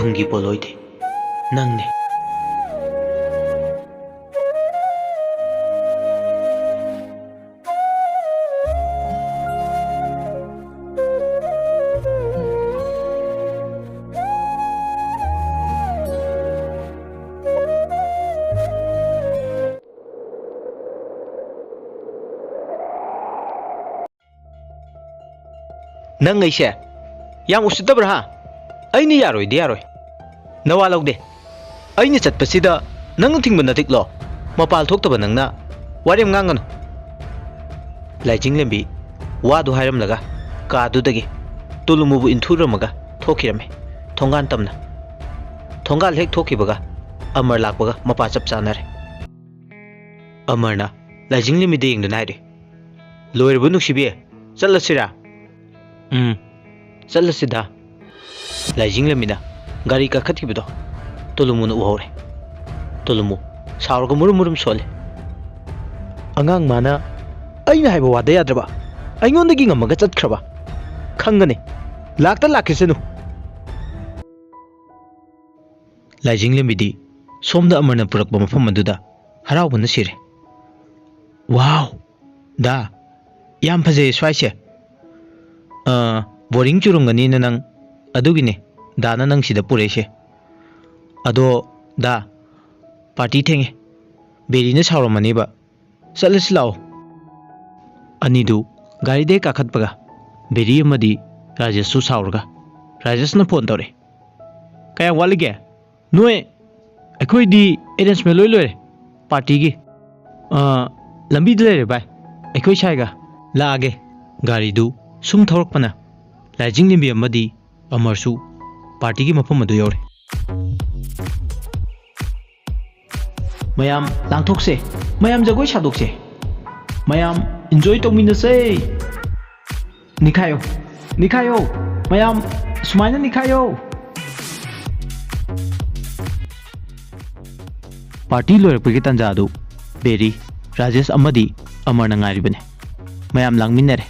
थुंगी पोलोइदे नंगने नंग ऐसे याम उसितब्रा हा अइने यारोइदे यारोइ नवा लौदे अइने चटपसिदा नंग थिंग नथिकलो मपाल थोक्तब नंगना वारेम गांगनो लाइजिंग लेंबी वादु हायरमलगा कादुदगे तुलुमुबु इंथुरमगा थोखिरमे थोंगान तमना थोंगाल हेक थोखिबगा अमर लाकबगा मपा चप चानरे अमरना लाइजिंग लेंबी दे यंगदना हायरे लोयरबु नुसिबे चलसिरा चलसिदा लाइजिंग लेंबिना गाड़ी काखथिबदो तुलुमुन उहौरे तुलुमु सावरग मुरुम मुरुम सोले अंगांग माना अइना हाइबा वादा याद्रबा अइंगोंदगी ngamaga चतख्रबा खंगने लाक्ता लाखिसनु लाइजिंग लेंबिदी सोमदा अमरना पुरकबा मफम मदुदा हरावबना सिरे वाव दा याम फजे स्वाइसे बोरिंग चुरुंगनी नंग अदुगिने दाना नंग सिदा पुरेसे अदो दा पार्टी थेंगे बेरीने सावरमनीबा चलसि लाओ अनिदु गाड़ी दे काखतपगा बेरी अमदी राजेशु सावरगा राजेशना फोन तौरे कया वालिगे नोए अखोइदी अरेंजमेंट लोय लोय पार्टी की लंबी लेरे बाय अखोइ साइगा लागे गाड़ी दु सुम थौरकपना लाइजिंग लेंबी अमदी अमरसु पार्टी की मफम अदु you're मयाम लांथोकसे मयाम जगोय सादोकसे मयाम enjoy तौमिनसे निखायो निखायो मयाम सुमाइना निखायो party लोरपगी तंजादु berry Rajesh अमदी अमरना ngairibane मयाम लांगमिनरे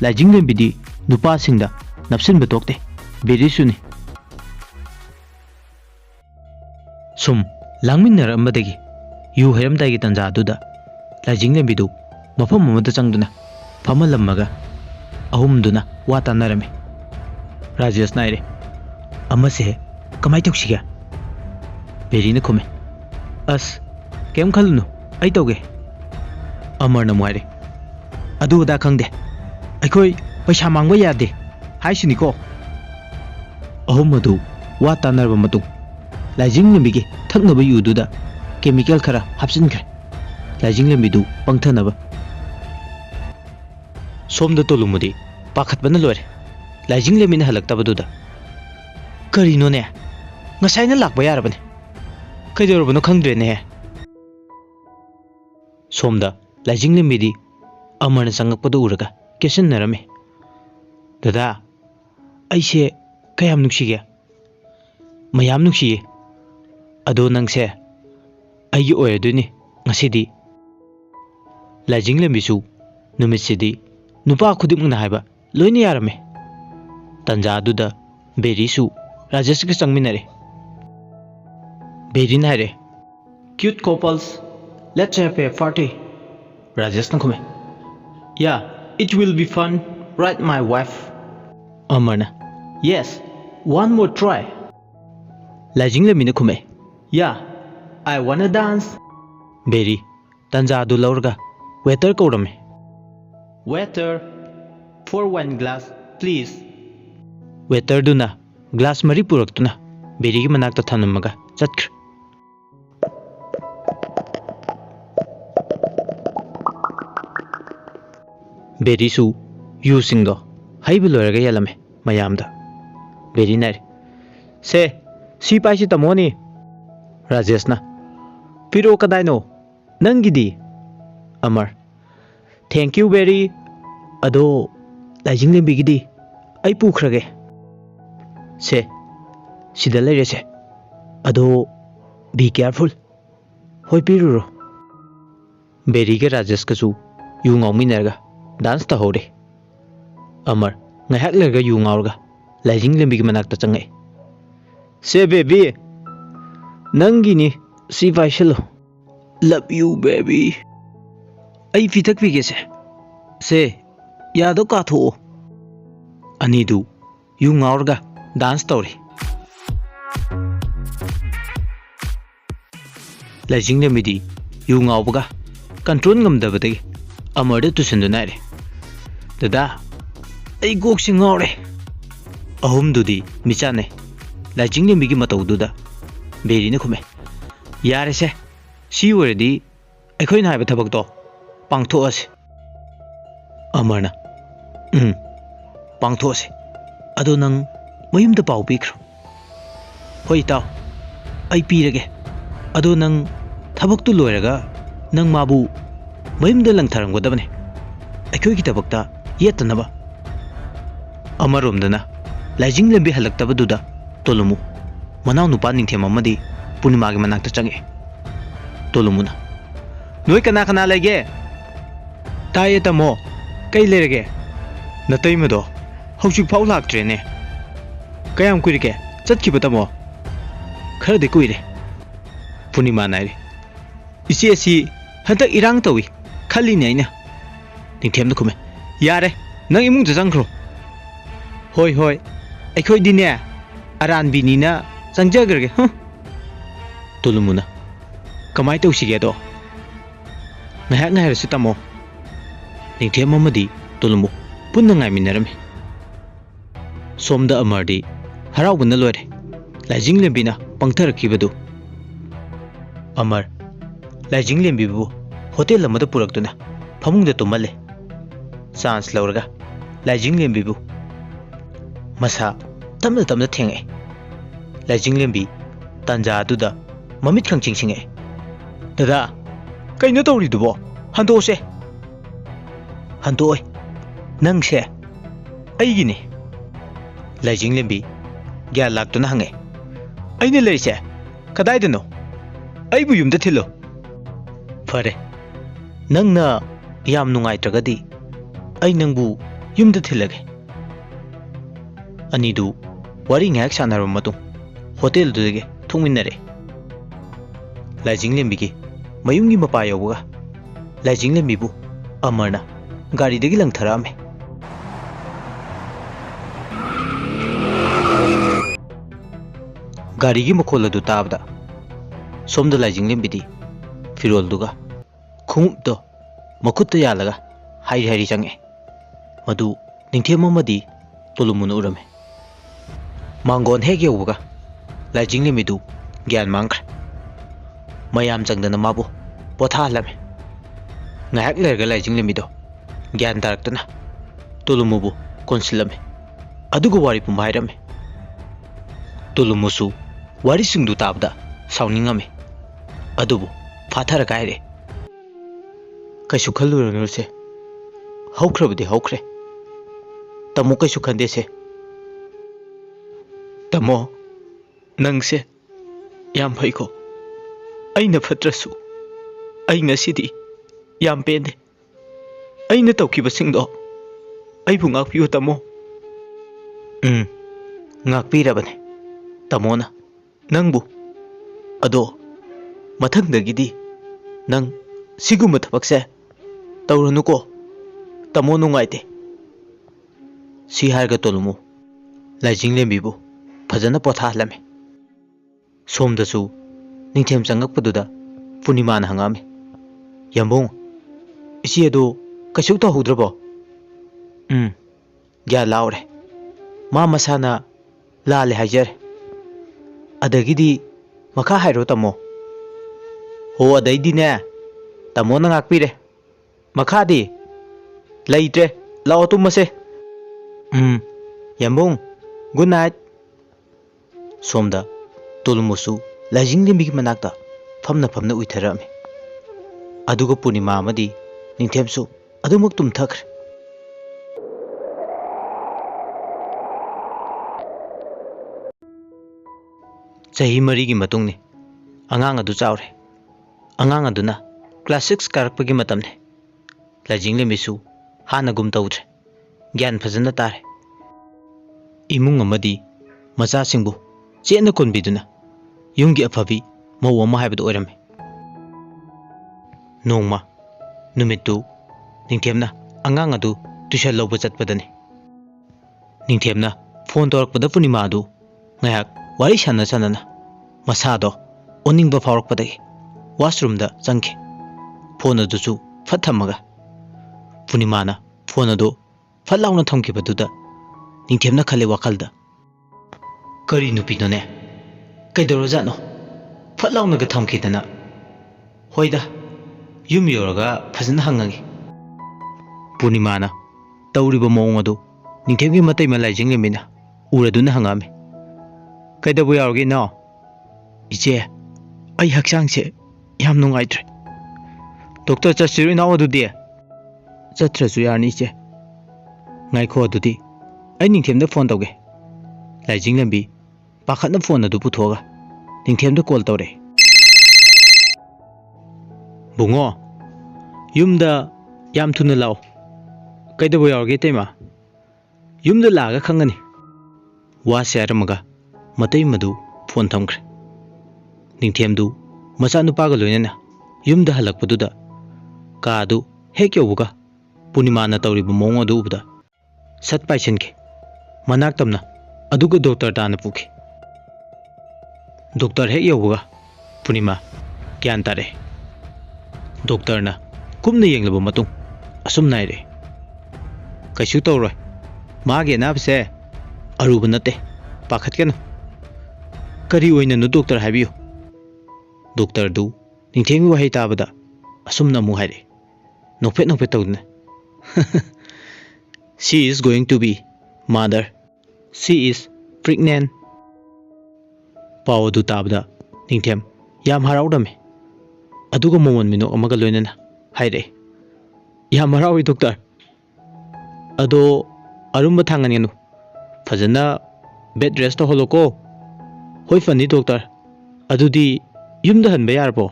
लाइजिंग लेंबिदी नुपा सिंगदा नपसिन बतोकते berry सुनी सुम लांगमिनर अमदगी यू हेरमदागी तंजादुदा लाइजिंग लेंबिदु मफम अमदा चंगदुना फमलम्मगा अहुमदुना वा तानरमे राजेश नायरे अमसे कमाई तौसिगा बेरीने खुमे अस केम खलुनु आई तौगे अमरना मुहारे अदुदा खंगदे अखोई पैसा मांगबा यादे हाइसिनिको अहुमदु वा तानरबा मतु लाइजिंग लेंबिगे थकनबा युदुदा केमिकल खरा हापसिनख्रे लाइजिंग लेंबिदु पंगथनबा सोमदा तोलुमुदी पाखतबना लोरे लाइजिंग लेंबिना हलक्तबदुदा करिनोने ngसाइना लाकबा यारबने कइदोरबनो खंगद्रेने सोमदा लाइजिंग लेंबिदी अमरना संगकपदु उरगा केसन नरमे दादा ऐसे कयाम नुक्सिगे मयाम नुक्सिये अदो नंगसे अई ओयदुनी ngasiदी लाइजिंग लेंबिसु नुमितसिदी नुपा खुदिमना हाइबा लोइने यारमे तंजादुदा बेरीसु राजेश के संगमिनरे बेरी नारे cute couples let's have a party Rajesh नखुमे या it will be fun right my wife अमरना यस वन मोर ट्राई लाइजिंग लेंबिने खुमे या आई वांना डांस बेरी तंजादु लौरगा वेटर कौरमे waiter for one glass please waiter दुना ग्लास मरी पुरक्तुना बेरी की मनाक्ता थनमगा चतख्र बेरीसु यू सिंगदो हाइब लोरगा यालमे मयामदा बेरी नारे से सी पाइसी तमोनी राजेशना पिरो कदाइनो नंगिदी अमर थैंक यू बेरी अदो लाइजिंग लेंबिगिदी आई पुखरगे से सिदा लेरेसे अदो बी केयरफुल होय पिरुरो बेरी के राजेश कसु यू ngauminarga डांस तहौरे अमर ngahak lerga yu ngaurga लाइजिंग लेंबिगी मनाक्ता चंगे से बेबी नंगिनी सी पाइसलो लव यू बेबी आई फिथक पीगे से यादो काथो अनीदु यू ngawrga डांस तौरी लाइजिंग लेमिदी यू ngawbga कंट्रोल ngamdabadagi अमरदे तुसंदु नारे दादा आई गोक्सि ngawre अहुमदुदी मिचाने लाइजिंग लेमिगी मतौदुदा बेरीने खुमे यारेसे सी ओरेदी अखोइन हाइबा थबकतो पांगथोअसे अमरना पांगथोअसे अदो नंग मयुमदा पाउ पीख्रो होय ताव आई पीरगे अदो नंग थबकतु लोयरगा नंग माबू मयुमदा लंगथरंगदबने अखोइगी थबकता येतनबा अमरोमदना लाइजिंग लेंबी हलक्तबदुदा तोलुमु मनाव नुपा निंथेम अमदी पूर्णिमागी मनाक्ता चंगे तोलुमुना नोय कना कना लेगे ताये तमो कई लेरगे नतैमदो हौजिक फाउ लाक्ट्रेने कयाम कुइरगे चतखिबा तमो खरदे कुइरे पूर्णिमा नाइरे इसी एसी हंतक इरांग तवी खल्लिने आइना निंथेम न खुमे यारे नंग इमुंग जंग्रो होय होय अखोय दिने अरानबीनीना चंगजग्रगे ह तोलुमुना कमाय तौसिगेदो ngahak ngahirasi tamo ningthem amadi tolumu punna ngaiminarami somda amardi haraubuna loire laijing lembina pangtharakibadu amar laijing lembibu hotel amada puraktuna phamungda tumalle chance lauraga laijing lembibu masa tamna tamna thengai laijing lembi tanja aduda mamit khangching singai dada कहीं तौरी दुबो हंदोसे हंदोय नंगसे अइगिने लाइजिंग लेंबी ग्या लाक्तुना हंगे अइने लेसे कदाइदनो अइबु युमदा थिलो फरे नंगना याम नुंगाइत्रगदी अइ नंगबु युमदा थिलगे अनिदु वारी ngak सानारम मतुं hotel दुगे थुंगमिनरे लाइजिंग लेंबीगी मयुंगी Mopa यौबगा लाइजिंग लेंबीबु अमरना गाड़ीदगी लंगथरामे गाड़ीगी मखोल अदु ताबदा सोमदा लाइजिंग लेंबीदी फिरोलदुगा खुंगदो मखुत्ता यालगा हाइरी हाइरी चंगे मदु निंथेम अमदी तोलुमुन उरमे मांगोन Hague यौबगा लाइजिंग लेंबीदु ग्यान मांगख्रे मयाम चंगदना माबो पोथालमे ngahak lerga laijing lemido gyan darakतना tolumubu konsilame adugo wari pumhairame tolumusu wari singdu tabda sauningame adubu fathara kaire kaisu khalluranurse haukrabudi haukre tamu kaisu khandese tamo nangse yam phaiko aina fatrasu aina sidi yam pende aina tawkiba singdo aibu ngakpiu tamo ngakpirabane tamona nangbu ado mathangdagidi nang siguma thabakse tawranuko tamo nungaite si harga tolumu laijing lembibu phajana pothalame somdasu ningthem changakpaduda punimana hangame yambong isi ado kasuk ta hudrabo gya laure ma masana lale hajar adagidi makha hairo tamo ho adaidi ne tamo na ngakpire makha di laitre lao tumase yambong good night somda tolumusu लाइजिंग लेंबीगी मनाक्ता फमना फमना उइथरामे अदुगो पूर्णिमा अमदी निंथेमसु अदुमक तुमथख्रे चही मरीगी मतुंगने अंगांग अदु Chaware अंगांग अदुना class 6 कारकपगी मतमने लाइजिंग लेंबीसु हाना गुम तौद्रे ज्ञान फजना तारे इमुंग अमदी मचा सिंगबु चेना कोनबीदुना युमगी अफबी मौ अमा हाइबदु ओइरमे नोंमा नुमितु निंथेमना अंगांग अदु tuition लौब चटपदने निंथेमना phone तौरकपदा पूर्णिमा अदु ngayak wari sana sanana masado oningba faurkpadagi washroom da changke phone aduchu phathamaga punimana phone adu phalawna thamkibaduda ningthemna khale wakhalda kari nupi no ne kaidoro jano phalawna ga thamkidana hoida yum yoraga phajana hangangi punimana tawriba mawng adu ningthemgi matai ma laijing lemina uraduna hangame कईदबु यारोगे न इचे आई हक्सांग से याम नुंगाइत्रे doctor चसिरु नाव अदुदि चत्रसु यारनि इचे ngaiko adudi ai ningthemda phone tawge laijing lambi pakhatna phone adu puthoga ningthemda call tawre bungo yumda yam thuna law kaidabu yaroge tema yumda laga khangani wa seramaga matai madu phone thamkre ningthemdu macha nupaga loinana yumda halakpaduda ka adu hek yobuga punima na tawriba mong adu ubda sat paichenke manak tamna aduga doctor dana puki doctor hek yobuga punima kyan tare doctor na kumna yenglaba matung asum naire kaisu tawroi mage nabse aruba nate pakhatkena करी ओइना नु doctor हाबियो doctor दु निंथेंगि वहाय ताबदा असुमना मु हायरे नोफेट नोफेट तौदना she is going to be mother she is pregnant पाव दु ताबदा निंथेम याम हराउदमे अदुगा मोमन मिनो अमगा लोइनना हायरे याम हराउइ डॉक्टर अदो अरुम्बा थांगनिनु फजना बेड रेस्ट होलोको होय फनी डॉक्टर अदुदी युमदा हनबे यारबो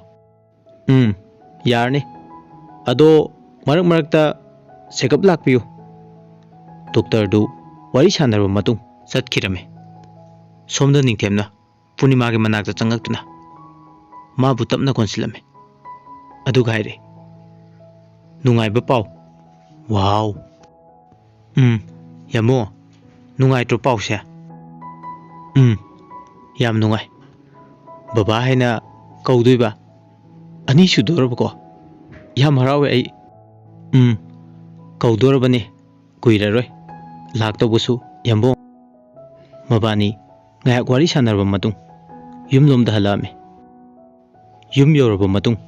यारने अदो मरक मरकता चेकअप लाकपियो डॉक्टर दु वारी सानरबा मतुं चटखिरमे सोमदा निंथेमना पूर्णिमा के मनाकता चंगक्तुना माबु तपना कोनसिलमे अदुगा हायरे नुंगाइबा पाव वाव यामो नुंगाइत्रो पावसे याम नुंगाइ बाबा हैना कौदुइबा अनि सुदोरबको याम हरावे आई कौदोरबने कुइररोय लाक्तबसु यामबो मबानी ngayak wari sanarba matung yumlom da halame yum yoroba matung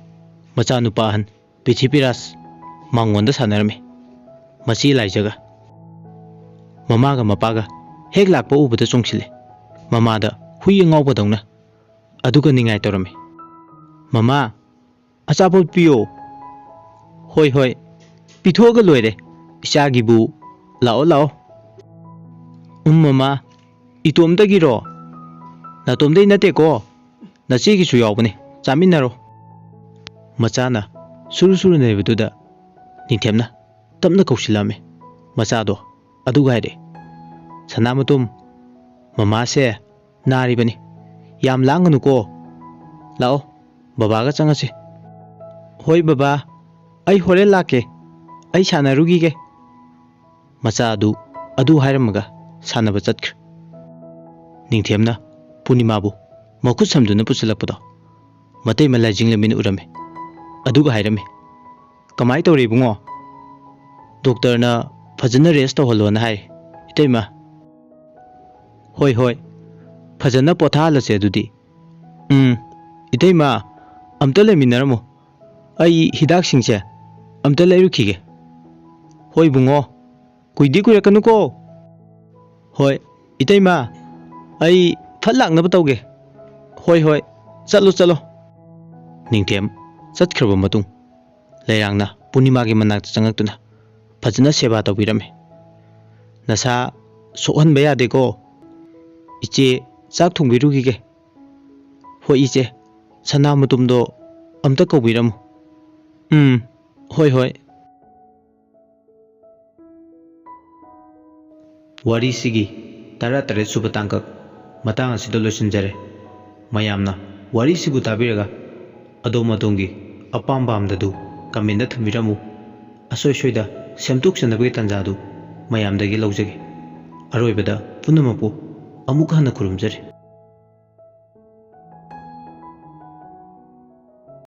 macha nupa han pichipiras mangonda sanarme machi laijaga mama ga mapaga hek lakpa ubada chungchile mama da hui ngawba dongna aduga ningai torame mama achapot piyo hoi hoi pithoga loire isagi bu lao lao mama itomdagi ro natomdai nate ko nachi gi su yawbane chaminaro machana suru suru nebeduda ningthemna tamna kausilame machado aduga haire sanamatum mama se nari bani yam langanu ko lao baba ga changase hoi baba ai hore lake ai sanarugi ge macha adu hairamaga sanaba chatkre ningthemna पूर्णिमा बु मखुद समझुना पुसलपदो मते मला जिंगलमिन उरमे अदुगा हायरमे कमाय तौरे बुंगो doctor ना फजना rest होलो ना हाय इतैमा होय होय फजना पोथालसे दुदी इतैमा अमता लेमिनरमो आई हिदाक सिंगसे अमता लेरुखिगे होय बुंगो कुइदी कुरकनुको होय इतैमा आई फल लांगनब तौगे होय होय चलो चलो निंथेम चतख्रबा मतुंग लेरांगना पूर्णिमा के मनाक चंगक्तुना फजना सेवा तौबिरमे नसा सोहनबा यादेको इचे चाक थोंबिरुगिगे होय इचे सना मुतुमदो अमता कौबिरमु होय होय वारी सिगी 13 सुबह तांकक ꯃꯇꯥꯡ ꯑꯁꯤꯗ ꯂꯣꯏꯁꯤꯟꯖꯔꯦ ꯃꯌꯥꯝꯅ ꯋꯥꯔꯤꯁꯤꯕꯨ ꯇꯥꯕꯤꯔꯒ ꯑꯗꯣꯝ ꯑꯗꯣꯝꯒꯤ ꯑꯄꯥꯝ ꯄꯥꯝꯗꯗꯨ ꯀꯃꯦꯟꯗ ꯊꯝꯕꯤꯔꯝꯃꯨ ꯑꯁꯣꯏ ꯁꯣꯏꯗ ꯁꯦꯝꯗꯣꯛꯆꯅꯕꯒꯤ ꯇꯥꯟꯖꯥꯗꯨ ꯃꯌꯥꯝꯗꯒꯤ ꯂꯧꯖꯒꯦ ꯑꯔꯣꯏꯕꯗ ꯄꯨꯝꯅꯃꯛꯄꯨ ꯑꯃꯨꯛ ꯍꯟꯅ ꯈꯨꯔꯨꯝꯖꯔꯤ